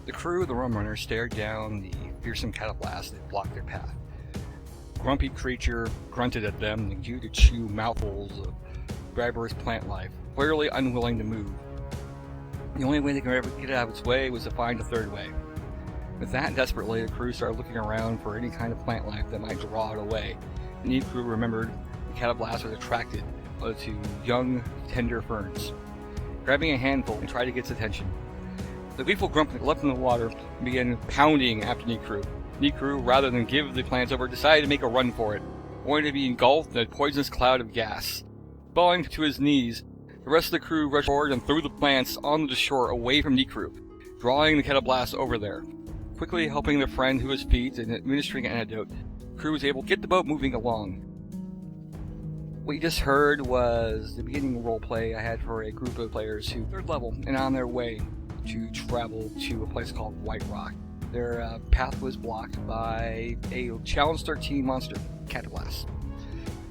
The crew of the Rum Runner stared down the fearsome catablast that blocked their path. Grumpy creature grunted at them and continued to chew mouthfuls of barbarous plant life, clearly unwilling to move. The only way they could ever get out of its way was to find a third way. With that, desperately, the crew started looking around for any kind of plant life that might draw it away. The new crew remembered the catablast was attracted to young, tender ferns. Grabbing a handful and tried to get its attention. The gleeful Grump leapt in the water and began pounding after Nikru. Nikru, rather than give the plants over, decided to make a run for it, only to be engulfed in a poisonous cloud of gas. Falling to his knees, the rest of the crew rushed forward and threw the plants onto the shore away from Nikru, drawing the catablast over there. Quickly helping their friend to his feet and administering an antidote, the crew was able to get the boat moving along. What you just heard was the beginning roleplay I had for a group of players who 3rd level and on their way to travel to a place called White Rock. Their path was blocked by a Challenge 13 monster, Catablast.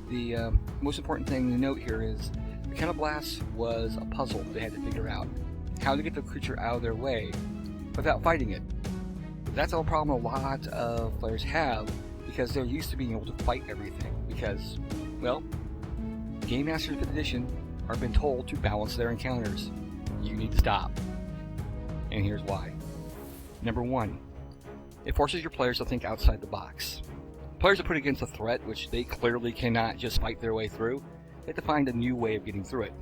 The most important thing to note here is the Catablast was a puzzle they had to figure out. How to get the creature out of their way without fighting it. That's a problem a lot of players have because they're used to being able to fight everything because, well, Game Masters 5th Edition are been told to balance their encounters. You need to stop. And here's why. Number 1. It forces your players to think outside the box. Players are put against a threat which they clearly cannot just fight their way through. They have to find a new way of getting through it.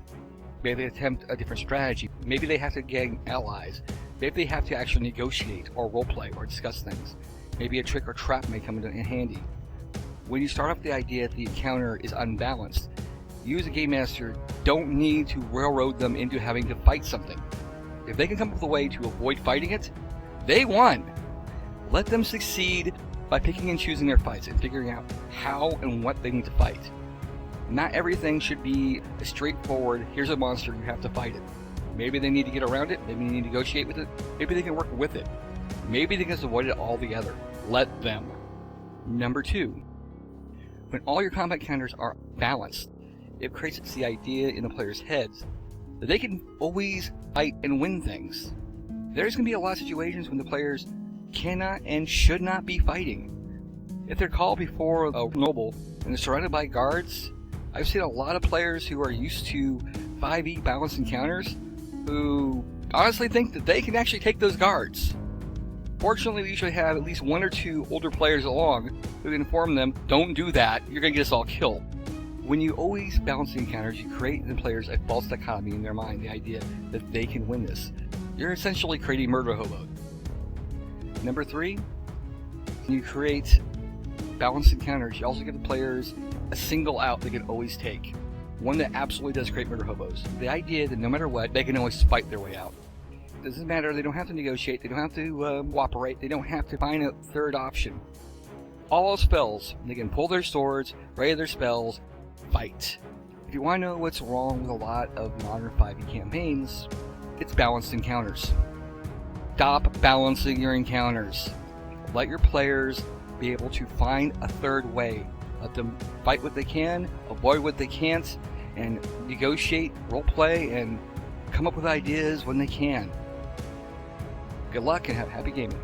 Maybe they attempt a different strategy. Maybe they have to gain allies. Maybe they have to actually negotiate or roleplay or discuss things. Maybe a trick or trap may come in handy. When you start off the idea that the encounter is unbalanced, you as a Game Master don't need to railroad them into having to fight something. If they can come up with a way to avoid fighting it, they won! Let them succeed by picking and choosing their fights and figuring out how and what they need to fight. Not everything should be a straightforward, here's a monster, you have to fight it. Maybe they need to get around it, maybe they need to negotiate with it, maybe they can work with it. Maybe they can just avoid it altogether. Let them. Number 2. When all your combat counters are balanced, it creates the idea in the players' heads that they can always fight and win things. There's going to be a lot of situations when the players cannot and should not be fighting. If they're called before a noble and they're surrounded by guards, I've seen a lot of players who are used to 5e balanced encounters who honestly think that they can actually take those guards. Fortunately, we usually have at least 1 or 2 older players along who can inform them, don't do that, you're going to get us all killed. When you always balance the encounters, you create in the players a false dichotomy in their mind, the idea that they can win this. You're essentially creating murder hobos. Number 3, when you create balanced encounters, you also give the players a single out they can always take. One that absolutely does create murder hobos. The idea that no matter what, they can always fight their way out. It doesn't matter, they don't have to negotiate, they don't have to cooperate, they don't have to find a third option. All spells, they can pull their swords, ready their spells, fight. If you want to know what's wrong with a lot of modern 5e campaigns, it's balanced encounters. Stop balancing your encounters. Let your players be able to find a third way. Let them fight what they can, avoid what they can't, and negotiate, roleplay, and come up with ideas when they can. Good luck and have happy gaming.